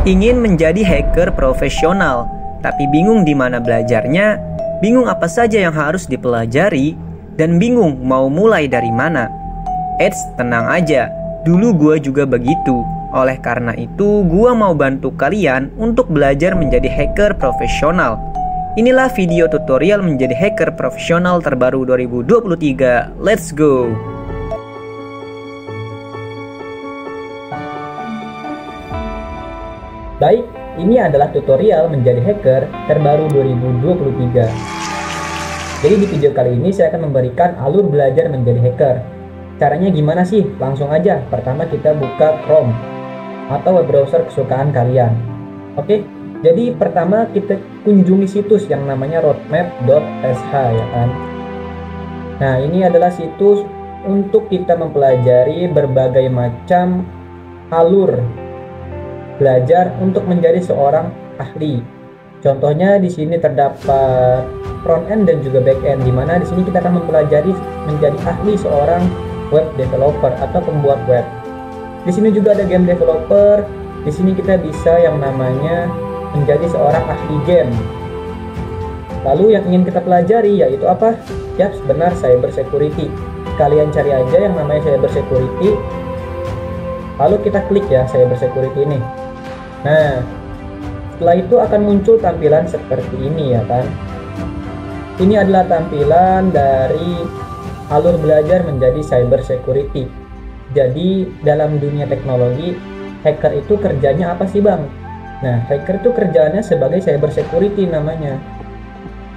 Ingin menjadi hacker profesional, tapi bingung di mana belajarnya, bingung apa saja yang harus dipelajari, dan bingung mau mulai dari mana. Eits, tenang aja, dulu gua juga begitu. Oleh karena itu, gua mau bantu kalian untuk belajar menjadi hacker profesional. Inilah video tutorial menjadi hacker profesional terbaru 2023. Let's go! Baik, ini adalah tutorial menjadi hacker terbaru 2023. Jadi di video kali ini saya akan memberikan alur belajar menjadi hacker. Caranya gimana sih? Langsung aja. Pertama kita buka Chrome atau web browser kesukaan kalian. Oke, jadi pertama kita kunjungi situs yang namanya roadmap.sh ya kan. Nah, ini adalah situs untuk kita mempelajari berbagai macam alur belajar untuk menjadi seorang ahli. Contohnya di sini terdapat front end dan juga back end, di mana di sini kita akan mempelajari menjadi ahli seorang web developer atau pembuat web. Di sini juga ada game developer. Di sini kita bisa yang namanya menjadi seorang ahli game. Lalu yang ingin kita pelajari yaitu apa? Yap, benar, cyber security. Kalian cari aja yang namanya cyber security. Lalu kita klik ya cyber security ini. Nah, setelah itu akan muncul tampilan seperti ini ya kan. Ini adalah tampilan dari alur belajar menjadi cyber security. Jadi dalam dunia teknologi, hacker itu kerjanya apa sih bang? Nah, hacker itu kerjanya sebagai cyber security namanya.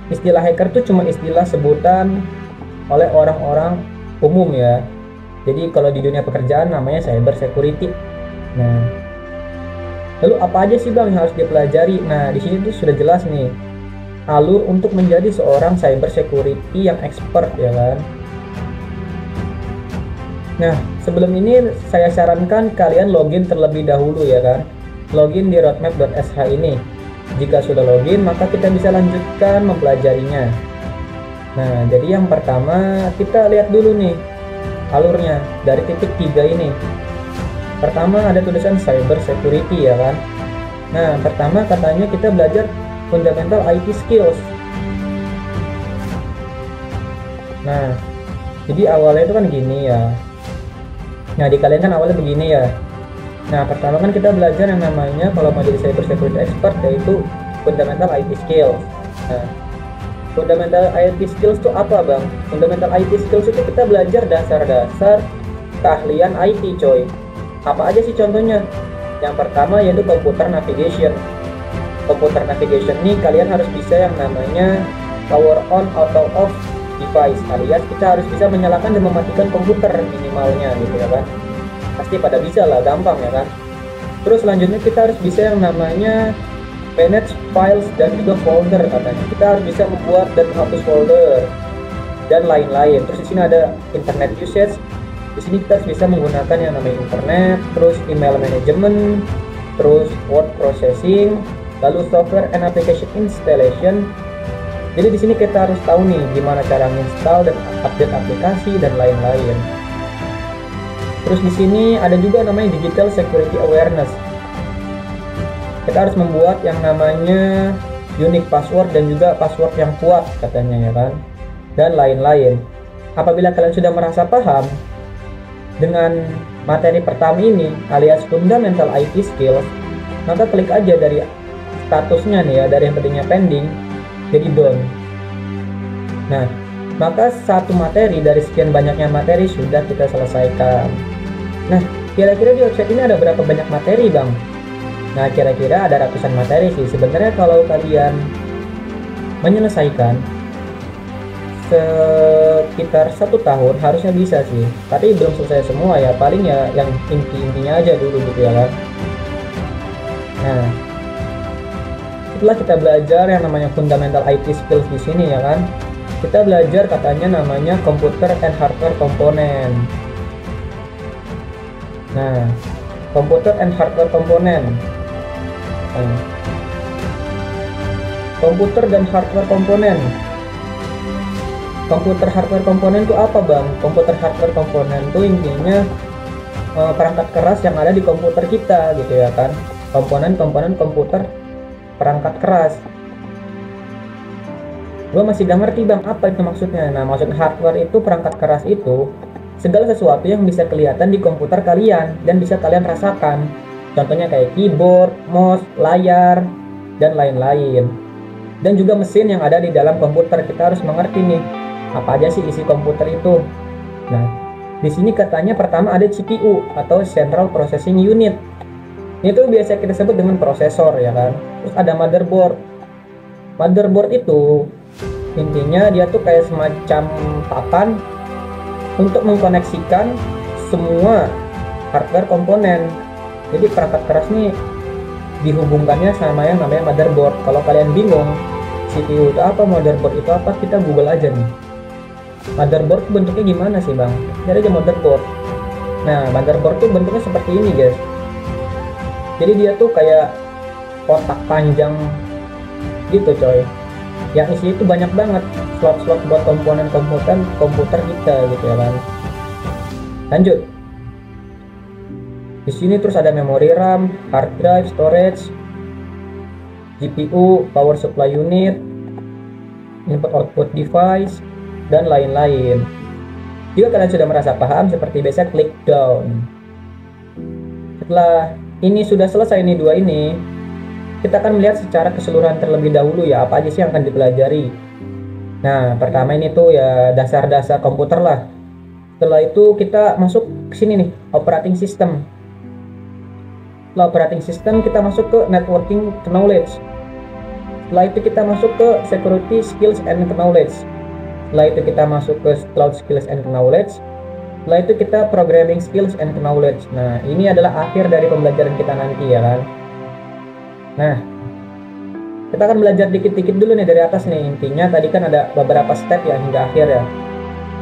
Istilah hacker itu cuma istilah sebutan oleh orang-orang umum ya. Jadi kalau di dunia pekerjaan namanya cyber security. Nah, lalu apa aja sih bang yang harus dipelajari? Nah, di sini tuh sudah jelas nih alur untuk menjadi seorang cyber security yang expert ya kan. Nah, sebelum ini saya sarankan kalian login terlebih dahulu ya kan. Login di roadmap.sh ini. Jika sudah login, maka kita bisa lanjutkan mempelajarinya. Nah, jadi yang pertama kita lihat dulu nih alurnya dari titik 3 ini. Pertama ada tulisan cyber security ya kan. Nah, pertama katanya kita belajar fundamental IT skills. Nah, jadi awalnya itu kan gini ya. Nah, di kalian kan awalnya begini ya. Nah, pertama kan kita belajar yang namanya kalau mau jadi cyber security expert yaitu fundamental IT skills. Nah, fundamental IT skills itu apa bang? Fundamental IT skills itu kita belajar dasar-dasar keahlian IT coy. Apa aja sih contohnya? Yang pertama yaitu computer navigation. Computer navigation ini kalian harus bisa yang namanya power on atau off device, alias kita harus bisa menyalakan dan mematikan komputer minimalnya gitu ya kan. Pasti pada bisa lah, gampang ya kan. Terus selanjutnya kita harus bisa yang namanya manage files dan juga folder katanya. Kita harus bisa membuat dan menghapus folder dan lain-lain. Terus di sini ada internet usage. Di sini kita bisa menggunakan yang namanya internet, terus email management, terus word processing, lalu software and application installation. Jadi di sini kita harus tahu nih gimana cara install dan update aplikasi dan lain-lain. Terus di sini ada juga namanya digital security awareness. Kita harus membuat yang namanya unique password dan juga password yang kuat katanya ya kan, dan lain-lain. Apabila kalian sudah merasa paham dengan materi pertama ini alias fundamental IT skills, maka klik aja dari statusnya nih ya, dari yang tadinya pending jadi done. Nah, maka satu materi dari sekian banyaknya materi sudah kita selesaikan. Nah, kira-kira di website ini ada berapa banyak materi bang? Nah, kira-kira ada ratusan materi sih. Sebenarnya kalau kalian menyelesaikan sekitar 1 tahun harusnya bisa sih, tapi belum selesai semua ya, paling ya yang inti-intinya aja dulu gitu ya kan. Nah, setelah kita belajar yang namanya fundamental IT skills di sini ya kan, kita belajar katanya namanya computer and hardware component. Nah, computer and hardware component. Komputer dan hardware komponen. Komputer hardware komponen itu apa bang? Komputer hardware komponen itu intinya perangkat keras yang ada di komputer kita gitu ya kan. komponen-komponen komputer perangkat keras. Gue masih gak ngerti bang, apa itu maksudnya. Nah, maksud hardware itu perangkat keras itu segala sesuatu yang bisa kelihatan di komputer kalian dan bisa kalian rasakan. Contohnya kayak keyboard, mouse, layar, dan lain-lain. Dan juga mesin yang ada di dalam komputer. Kita harus mengerti nih, apa aja sih isi komputer itu. Nah, di sini katanya pertama ada CPU atau Central Processing Unit. Itu biasa kita sebut dengan prosesor ya kan. Terus ada motherboard. Motherboard itu intinya dia tuh kayak semacam papan untuk mengkoneksikan semua hardware komponen. Jadi perangkat keras nih dihubungkannya sama yang namanya motherboard. Kalau kalian bingung CPU itu apa, motherboard itu apa, kita Google aja nih. Motherboard bentuknya gimana sih bang? Cari aja motherboard. Nah, motherboard tuh bentuknya seperti ini guys. Jadi dia tuh kayak kotak panjang gitu coy. Yang isi itu banyak banget slot-slot buat komponen komputer kita gitu ya kan. Lanjut. Di sini terus ada memori RAM, hard drive, storage, GPU, power supply unit, input output device, dan lain-lain. Jika kalian sudah merasa paham, seperti biasa klik down. Setelah ini sudah selesai nih dua ini, kita akan melihat secara keseluruhan terlebih dahulu ya, apa aja sih yang akan dipelajari. Nah, pertama ini tuh ya dasar-dasar komputer lah. Setelah itu kita masuk ke sini nih, operating system. Setelah operating system kita masuk ke networking knowledge. Setelah itu kita masuk ke security skills and knowledge. Setelah itu kita masuk ke cloud skills and knowledge. Setelah itu kita programming skills and knowledge. Nah, ini adalah akhir dari pembelajaran kita nanti ya kan. Nah, kita akan belajar dikit-dikit dulu nih dari atas nih. Intinya tadi kan ada beberapa step ya hingga akhir ya.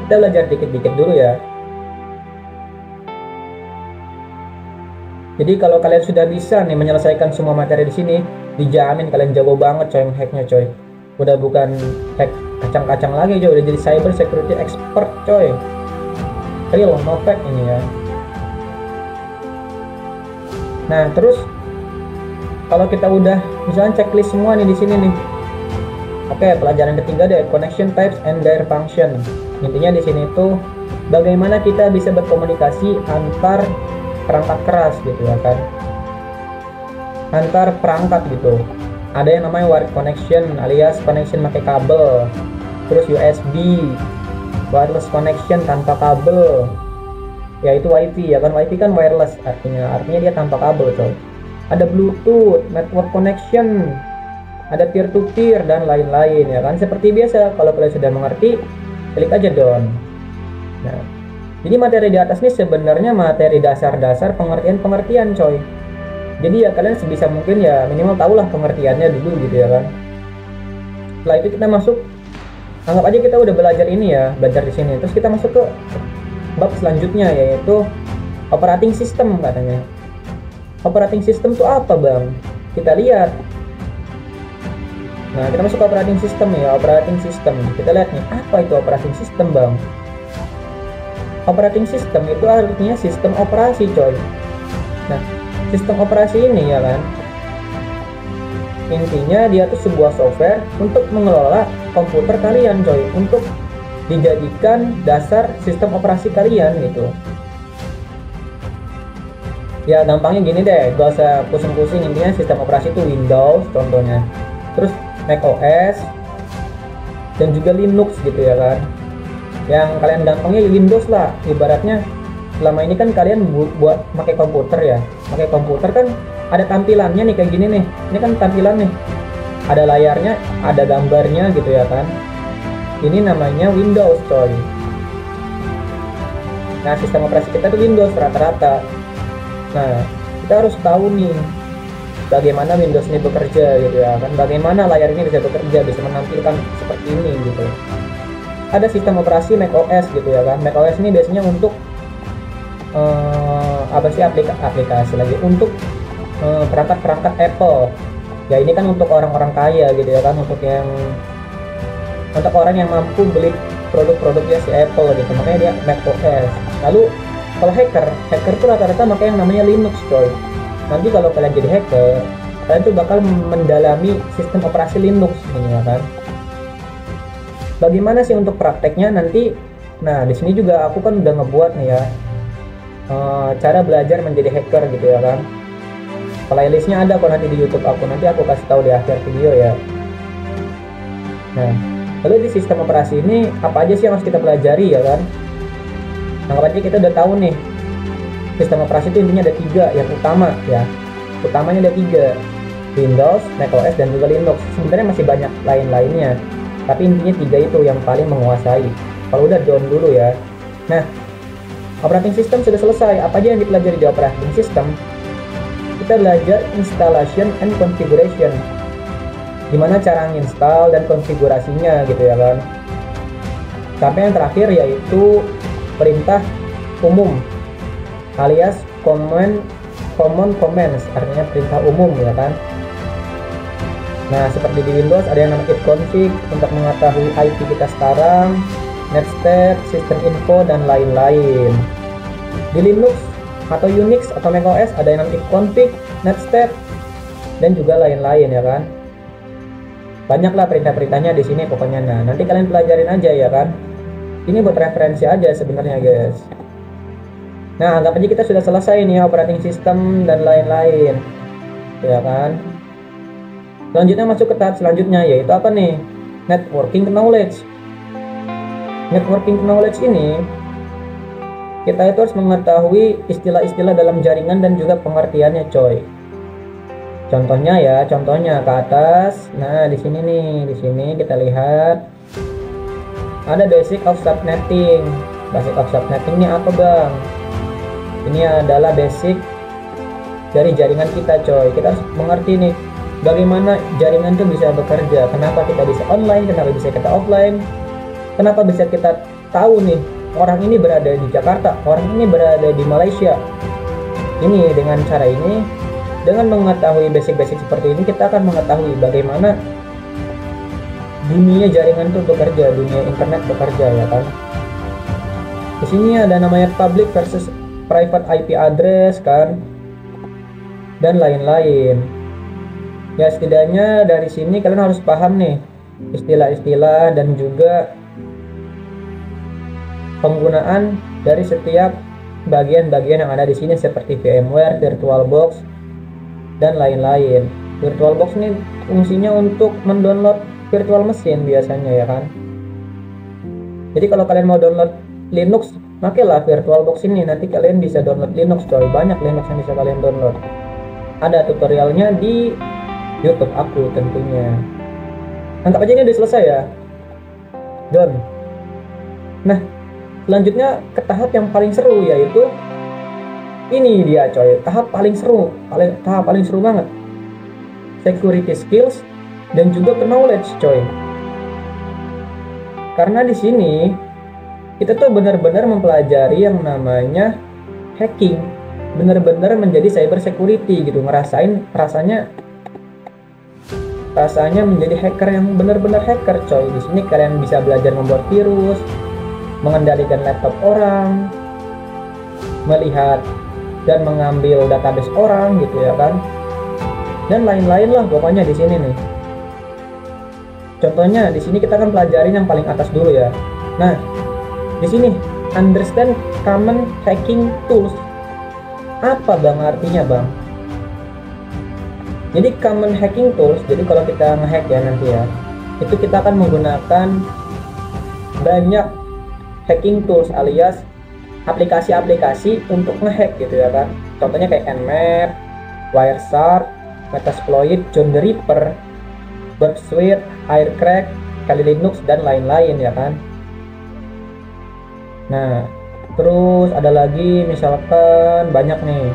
Kita belajar dikit-dikit dulu ya. Jadi kalau kalian sudah bisa nih menyelesaikan semua materi di sini, dijamin kalian jago banget coy hacknya coy. Udah bukan hack kacang-kacang lagi coy, udah jadi cyber security expert coy. Real no fake ini ya. Nah, terus kalau kita udah misalnya checklist semua nih di sini nih. Oke, pelajaran ketiga deh, connection types and their function. Intinya di sini tuh bagaimana kita bisa berkomunikasi antar perangkat keras gitu ya kan. Antar perangkat gitu. Ada yang namanya wired connection alias connection pakai kabel. Terus USB, wireless connection tanpa kabel. Yaitu WiFi ya kan, WiFi kan wireless artinya dia tanpa kabel coy. Ada Bluetooth, network connection, ada peer-to-peer dan lain-lain ya kan. Seperti biasa, kalau kalian sudah mengerti, klik aja down. Nah, jadi materi di atas ini sebenarnya materi dasar-dasar pengertian-pengertian coy. Jadi ya kalian sebisa mungkin ya minimal tahulah pengertiannya dulu gitu ya kan. Setelah itu kita masuk, anggap aja kita udah belajar ini ya, belajar di sini. Terus kita masuk ke bab selanjutnya yaitu operating system katanya. Operating system itu apa bang? Kita lihat. Nah, kita masuk ke operating system ya. Operating system, kita lihat nih, apa itu operating system bang? Operating system itu artinya sistem operasi coy. Nah, sistem operasi ini ya kan, intinya dia tuh sebuah software untuk mengelola komputer kalian coy, untuk dijadikan dasar sistem operasi kalian gitu. Ya gampangnya gini deh, gak usah pusing-pusing. Intinya sistem operasi itu Windows contohnya, terus macOS dan juga Linux gitu ya kan. Yang kalian gampangnya Windows lah, ibaratnya selama ini kan kalian buat pakai komputer ya, pakai komputer kan ada tampilannya nih kayak gini nih. Ini kan tampilan nih, ada layarnya, ada gambarnya gitu ya kan. Ini namanya Windows coy. Nah, sistem operasi kita tuh Windows rata-rata. Nah, kita harus tahu nih bagaimana Windows ini bekerja gitu ya kan, bagaimana layar ini bisa bekerja, bisa menampilkan seperti ini gitu. Ada sistem operasi macOS gitu ya kan. macOS ini biasanya untuk apa sih, aplikasi lagi untuk perangkat-perangkat Apple ya. Ini kan untuk orang-orang kaya gitu ya kan, untuk orang yang mampu beli produk-produknya si Apple gitu, makanya dia macOS. Lalu kalau hacker tuh rata-rata pakai yang namanya Linux coy. nanti kalau kalian jadi hacker, kalian tuh bakal mendalami sistem operasi Linux ini ya kan. Bagaimana sih untuk prakteknya nanti? Nah, di sini juga aku kan udah ngebuat nih ya, cara belajar menjadi hacker gitu ya kan. Playlistnya ada kok nanti di YouTube aku, nanti aku kasih tahu di akhir video ya. Nah, lalu di sistem operasi ini apa aja sih yang harus kita pelajari ya kan? Anggap aja kita udah tahu nih, sistem operasi itu intinya ada 3 yang utama ya. Utamanya ada 3, Windows, macOS, dan juga Linux. Sebenarnya masih banyak lain-lainnya, tapi intinya 3 itu yang paling menguasai. Kalau udah down dulu ya. Nah, operating system sudah selesai. Apa aja yang dipelajari di operating system? Kita belajar installation and configuration, gimana cara nginstal dan konfigurasinya gitu ya kan. Sampai yang terakhir yaitu perintah umum alias common commands, artinya perintah umum ya kan. Nah, seperti di Windows ada yang namanya itconfig untuk mengetahui IP kita sekarang, netstat, system info, dan lain-lain. Di Linux atau Unix atau macOS ada yang namanya config, netstat, dan juga lain-lain ya kan. Banyaklah perintah-perintahnya di sini pokoknya. Nah, nanti kalian pelajarin aja ya kan. Ini buat referensi aja sebenarnya guys. Nah, anggap aja kita sudah selesai nih operating system dan lain-lain ya kan. Selanjutnya masuk ke tahap selanjutnya, yaitu apa nih? Networking knowledge. Networking knowledge ini kita itu harus mengetahui istilah-istilah dalam jaringan dan juga pengertiannya coy. Contohnya ya, contohnya ke atas. Nah, di sini nih, di sini kita lihat ada basic of subnetting. Basic of subnetting ini apa bang? Ini adalah basic dari jaringan kita coy. Kita harus mengerti nih bagaimana jaringan itu bisa bekerja. Kenapa kita bisa online, kenapa bisa kita offline, kenapa bisa kita tahu nih orang ini berada di Jakarta, orang ini berada di Malaysia. Ini dengan cara ini, dengan mengetahui basic-basic seperti ini, kita akan mengetahui bagaimana dunia jaringan itu bekerja, dunia internet bekerja ya kan. Di sini ada namanya public versus private IP address kan, dan lain-lain. Ya setidaknya dari sini kalian harus paham nih istilah-istilah dan juga penggunaan dari setiap bagian-bagian yang ada di sini seperti VMware, VirtualBox, dan lain-lain. VirtualBox ini fungsinya untuk mendownload virtual mesin biasanya ya kan. Jadi kalau kalian mau download Linux, pakailah VirtualBox ini, nanti kalian bisa download Linux coy. Banyak Linux yang bisa kalian download. Ada tutorialnya di YouTube aku tentunya. Anggap aja ini udah selesai ya. Done. Nah, selanjutnya ke tahap yang paling seru, yaitu ini dia coy, tahap paling seru, tahap paling seru banget. Security skills dan juga knowledge coy. Karena di sini kita tuh benar-benar mempelajari yang namanya hacking, benar-benar menjadi cyber security gitu, ngerasain rasanya menjadi hacker yang benar-benar hacker coy. Di sini kalian bisa belajar membuat virus, mengendalikan laptop orang, melihat dan mengambil database orang gitu ya kan, dan lain-lain lah pokoknya di sini nih. Contohnya di sini kita akan pelajarin yang paling atas dulu ya. Nah, di sini understand common hacking tools. Apa bang artinya bang? Jadi common hacking tools, jadi kalau kita ngehack ya nanti ya, itu kita akan menggunakan banyak hacking tools alias aplikasi-aplikasi untuk ngehack gitu ya kan. Contohnya kayak Nmap, Wireshark, Metasploit, John the Ripper, Burp Suite, Aircrack, Kali Linux, dan lain-lain ya kan. Nah, terus ada lagi misalkan banyak nih,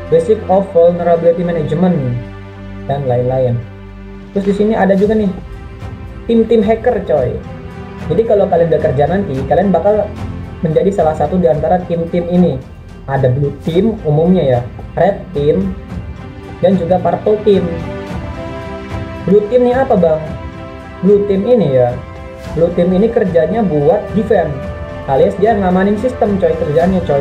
Basic of Vulnerability Management dan lain-lain. Terus di sini ada juga nih tim-tim hacker coy. Jadi kalau kalian udah kerja nanti, kalian bakal menjadi salah satu di antara tim-tim ini. Ada Blue Team umumnya ya, Red Team, dan juga Purple Team. Blue Team ini apa bang? Blue Team ini ya, Blue Team ini kerjanya buat defense, alias dia ngamanin sistem coy, kerjanya coy.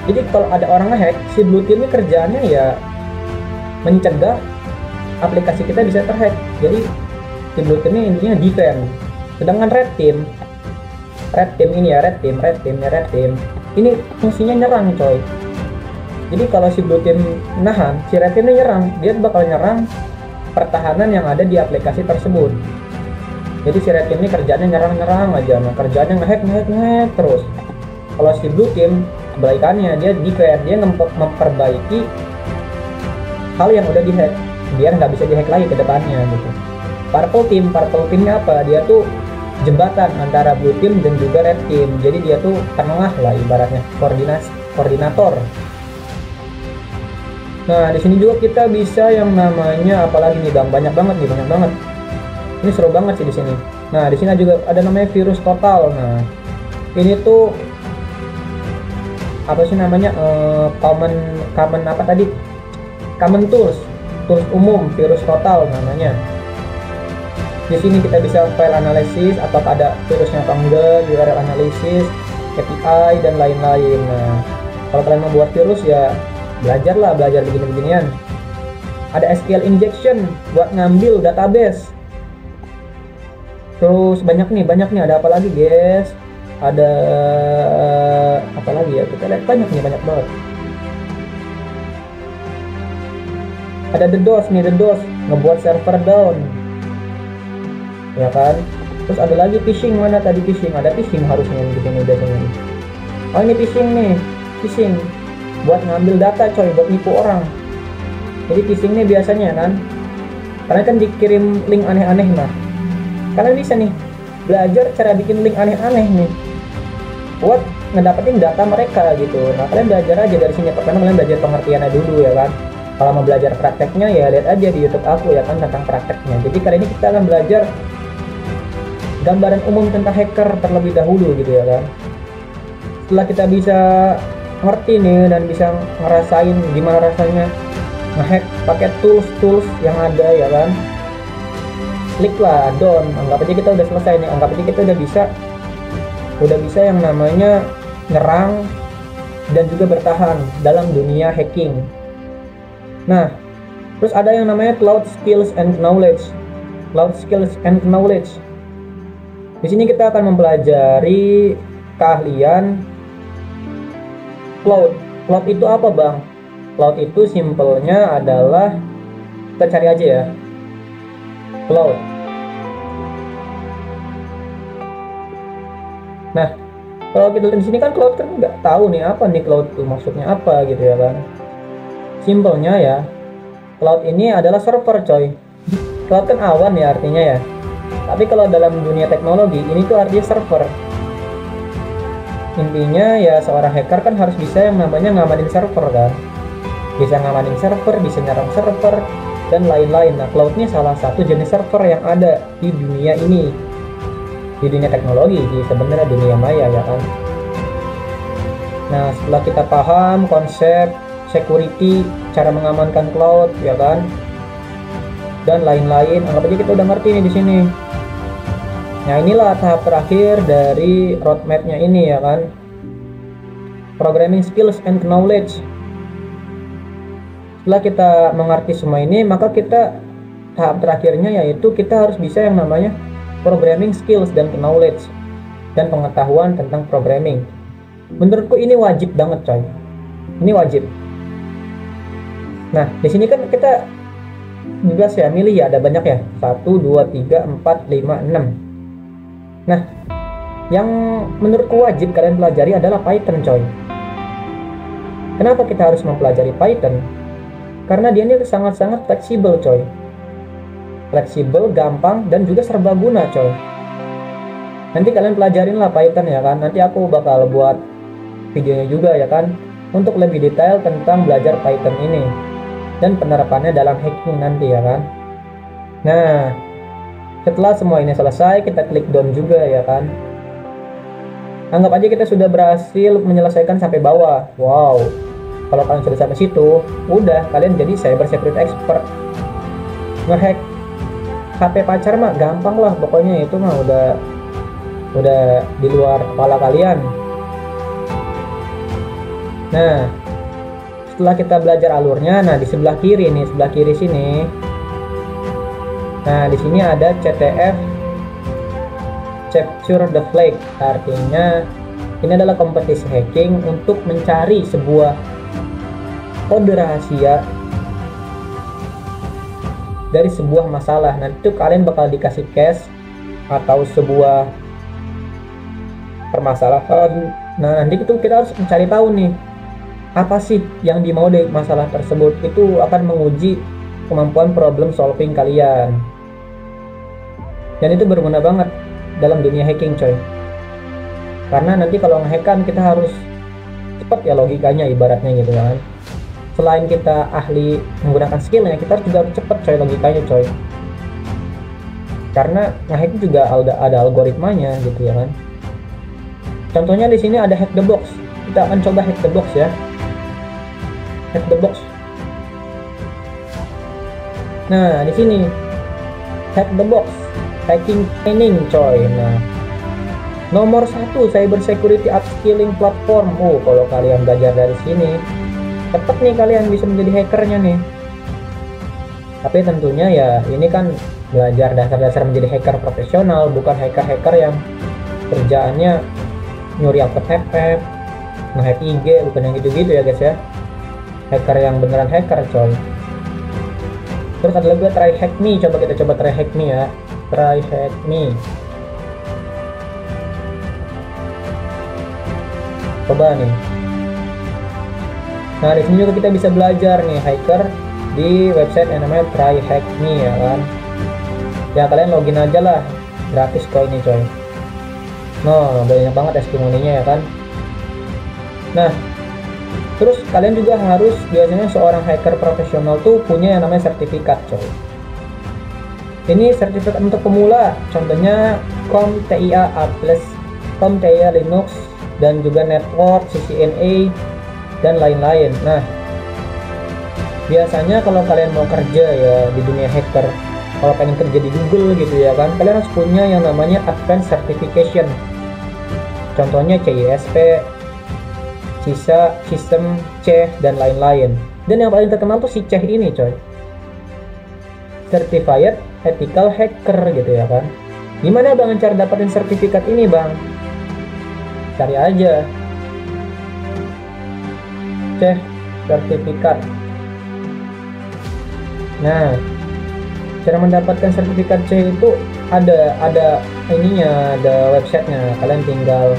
Jadi kalau ada orang ngehack, si blue team ini kerjaannya ya mencegah aplikasi kita bisa terhack. Jadi si blue team ini intinya defend. Sedangkan red team ini fungsinya nyerang coy. Jadi kalau si blue team nahan, si red team ini nyerang, dia bakal nyerang pertahanan yang ada di aplikasi tersebut. Jadi si red team ini kerjanya nyerang aja, nah kerjanya ngehack terus. Kalau si blue team kebalikannya, dia defend, dia memperbaiki hal yang udah dihack biar nggak bisa dihack lagi ke depannya gitu. Purple teamnya apa? Dia tuh jembatan antara blue team dan juga red team. Jadi dia tuh penengah lah ibaratnya, koordinator. Nah, di sini juga kita bisa yang namanya apalagi nih Bang, banyak banget. Ini seru banget sih di sini. Nah, di sini juga ada namanya virus total. Nah, ini tuh apa sih namanya? Common apa tadi? Common tools umum virus total namanya. Di sini kita bisa file analisis, apakah ada virusnya atau enggak, URL analisis, API dan lain-lain. Nah, kalau kalian mau buat virus ya belajar begini-beginian. Ada SQL injection buat ngambil database. Terus banyak nih, ada apa lagi guys? Ada apa lagi ya? Kita lihat banyak banget. Ada the DOS ngebuat server down. Ya kan? Terus ada lagi phishing, mana tadi phishing? Ada phishing harusnya di sini biasanya. Oh, ini phishing buat ngambil data coy, buat nipu orang. Jadi phishing nih biasanya kan, karena kan dikirim link aneh-aneh. Nah, kalian bisa nih belajar cara bikin link aneh-aneh nih buat ngedapetin data mereka gitu. Nah, kalian belajar aja dari sini. Pertama kalian belajar pengertiannya dulu ya kan. Kalau mau belajar prakteknya ya lihat aja di YouTube aku ya kan tentang prakteknya. Jadi kali ini kita akan belajar gambaran umum tentang hacker terlebih dahulu gitu ya kan. Setelah kita bisa ngerti nih dan bisa ngerasain gimana rasanya ngehack pakai tools yang ada ya kan, kliklah done. Anggap aja kita udah selesai nih, anggap aja kita udah bisa yang namanya nyerang dan juga bertahan dalam dunia hacking. Nah, terus ada yang namanya cloud skills and knowledge. Di sini kita akan mempelajari keahlian cloud. Cloud itu apa bang? Cloud itu simpelnya adalah, kita cari aja ya, cloud. Nah, kalau kita lihat di sini kan cloud kan nggak tahu nih apa nih cloud itu maksudnya apa gitu ya kan. Simpelnya ya, cloud ini adalah server coy. Cloud kan awan ya artinya ya. Tapi kalau dalam dunia teknologi ini tuh artinya server. Intinya ya seorang hacker kan harus bisa yang namanya ngamanin server kan. Bisa ngamanin server, bisa nyerang server dan lain-lain. Nah, cloud ini salah satu jenis server yang ada di dunia ini. Di dunia teknologi, di sebenarnya dunia maya ya kan. Nah, setelah kita paham konsep security, cara mengamankan cloud ya kan, dan lain-lain, anggap aja kita udah ngerti nih di sini. Nah, inilah tahap terakhir dari roadmapnya ini ya kan, programming skills and knowledge. Setelah kita mengerti semua ini, maka kita tahap terakhirnya yaitu kita harus bisa yang namanya programming skills dan knowledge dan pengetahuan tentang programming. Menurutku ini wajib banget coy, ini wajib. Nah, di sini kan kita bebas ya, milih ya, ada banyak ya, 1, 2, 3, 4, 5, 6. Nah, yang menurutku wajib kalian pelajari adalah Python coy. Kenapa kita harus mempelajari Python? Karena dia ini sangat-sangat fleksibel coy. Fleksibel, gampang, dan juga serbaguna coy. Nanti kalian pelajarin lah Python ya kan. Nanti aku bakal buat videonya juga ya kan, untuk lebih detail tentang belajar Python ini dan penerapannya dalam hacking nanti ya kan. Nah, setelah semua ini selesai, kita klik done juga ya kan. Anggap aja kita sudah berhasil menyelesaikan sampai bawah. Wow, kalau kalian sudah sampai situ, udah kalian jadi cyber security expert. Ngehack HP pacar mah gampang lah, pokoknya itu mah udah di luar kepala kalian. Nah, setelah kita belajar alurnya, nah di sebelah kiri nih, sebelah kiri sini. Nah, di sini ada CTF, Capture the Flag. Artinya ini adalah kompetisi hacking untuk mencari sebuah kode rahasia dari sebuah masalah. Nanti tuh kalian bakal dikasih cache atau sebuah permasalahan. Nah, nanti itu kita harus mencari tahu nih, apa sih yang dimau dari masalah tersebut. Itu akan menguji kemampuan problem solving kalian. Dan itu berguna banget dalam dunia hacking, coy. Karena nanti kalau ngehack kan kita harus cepat ya logikanya, ibaratnya gitu kan. Selain kita ahli menggunakan skillnya, kita juga harus cepat, coy, logikanya, coy. Karena ngehack juga ada algoritmanya gitu ya kan. Contohnya di sini ada hack the box. Kita akan coba hack the box ya. Hack the box. Nah, di sini hack the box, hacking training, coy. Nah, nomor 1 cyber security upskilling platform. Kalau kalian belajar dari sini, cepet nih kalian bisa menjadi hackernya nih. Tapi tentunya ya ini kan belajar dasar-dasar menjadi hacker profesional, bukan hacker-hacker yang kerjaannya nyuri upload nge-hack IG, bukan yang gitu-gitu ya guys ya. Hacker yang beneran hacker, coy. Terus ada lagi try hack me. Coba kita coba try hack me ya. Try hack me. Coba nih. Nah, di sini juga kita bisa belajar nih hacker di website yang namanya Try Hack Me ya kan. Ya kalian login aja lah, gratis kok ini, coy. Nah, banyak banget testimoninya ya kan. Nah, terus kalian juga harus, biasanya seorang hacker profesional tuh punya yang namanya sertifikat, coy. Ini sertifikat untuk pemula, contohnya CompTIA A+, CompTIA Linux, dan juga network, CCNA, dan lain-lain. Nah, biasanya kalau kalian mau kerja ya di dunia hacker, kalau pengen kerja di Google gitu ya kan, kalian harus punya yang namanya Advanced Certification. Contohnya CISP, CISA, System, CEH, dan lain-lain. Dan yang paling terkenal tuh si CEH ini, coy. Certified Ethical Hacker gitu ya kan. Gimana bang cara dapetin sertifikat ini, bang? Cari aja CEH sertifikat. Nah, cara mendapatkan sertifikat C itu ada ininya, ada websitenya. Kalian tinggal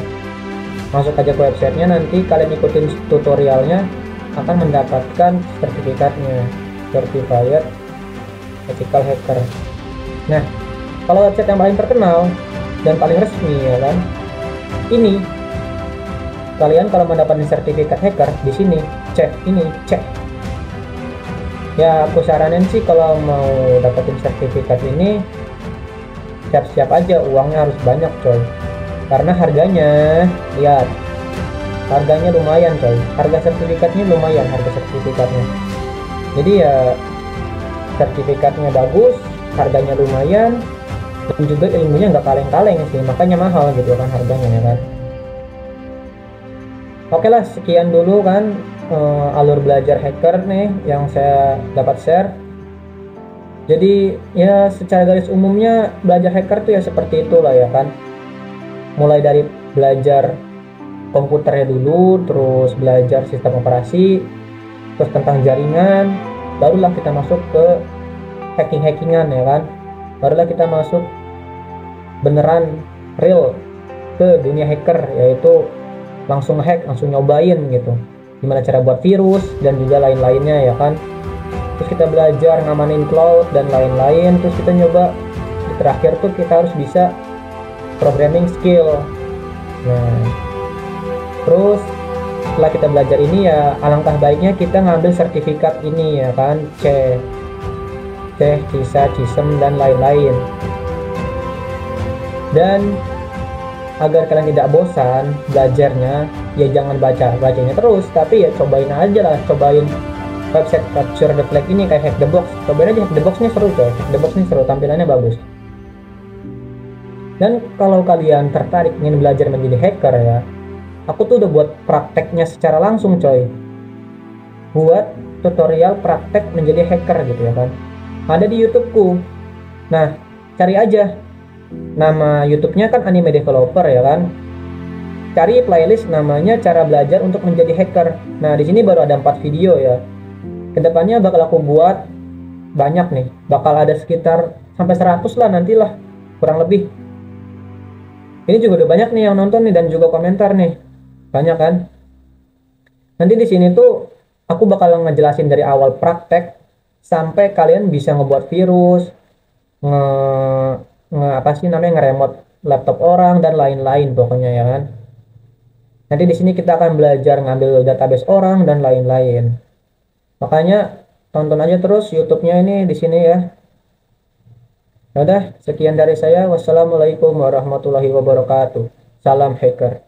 masuk aja ke websitenya, nanti kalian ikutin tutorialnya akan mendapatkan sertifikatnya, Certified Ethical Hacker. Nah, kalau website yang paling terkenal dan paling resmi ya kan, ini kalian kalau mendapatkan sertifikat hacker di sini cek ini, cek. Ya aku saranin sih kalau mau dapetin sertifikat ini siap-siap aja, uangnya harus banyak, coy. Karena harganya, lihat, harganya lumayan, coy. Harga sertifikatnya lumayan, harga sertifikatnya. Jadi ya sertifikatnya bagus, harganya lumayan, dan juga ilmunya nggak kaleng-kaleng sih, makanya mahal gitu kan harganya ya kan. Oke lah, sekian dulu kan alur belajar hacker nih yang saya dapat share. Jadi ya secara garis umumnya belajar hacker tuh ya seperti itulah ya kan. Mulai dari belajar komputernya dulu, terus belajar sistem operasi, terus tentang jaringan, barulah kita masuk ke hackingan ya kan. Barulah kita masuk beneran real ke dunia hacker, yaitu langsung hack, langsung nyobain gitu gimana cara buat virus dan juga lain-lainnya ya kan. Terus kita belajar ngamanin cloud dan lain-lain, terus kita nyoba di terakhir tuh kita harus bisa programming skill. Nah, terus setelah kita belajar ini ya alangkah baiknya kita ngambil sertifikat ini ya kan, CEH, CISA, CISM, dan lain-lain. Dan agar kalian tidak bosan belajarnya, ya jangan bacanya terus, tapi ya cobain aja lah, cobain website Capture the Flag ini kayak Hack the Box. Cobain aja, Hack the Box nya seru, coy. Hack the Box nya seru, tampilannya bagus. Dan kalau kalian tertarik ingin belajar menjadi hacker ya, aku tuh udah buat prakteknya secara langsung coy, buat tutorial praktek menjadi hacker gitu ya kan, ada di YouTubeku. Nah, cari aja nama YouTube-nya kan Anime Developer ya kan, cari playlist namanya cara belajar untuk menjadi hacker. Nah, di sini baru ada 4 video ya, kedepannya bakal aku buat banyak nih, bakal ada sekitar sampai 100 lah nantilah, kurang lebih. Ini juga udah banyak nih yang nonton nih dan juga komentar nih, banyak kan. Nanti di sini tuh aku bakal ngejelasin dari awal praktek sampai kalian bisa ngebuat virus, nge, apa sih namanya, ngeremote laptop orang dan lain-lain pokoknya ya kan. Nanti di sini kita akan belajar ngambil database orang dan lain-lain. Makanya tonton aja terus YouTube-nya ini di sini ya. Udah, sekian dari saya. Wassalamualaikum warahmatullahi wabarakatuh. Salam hacker.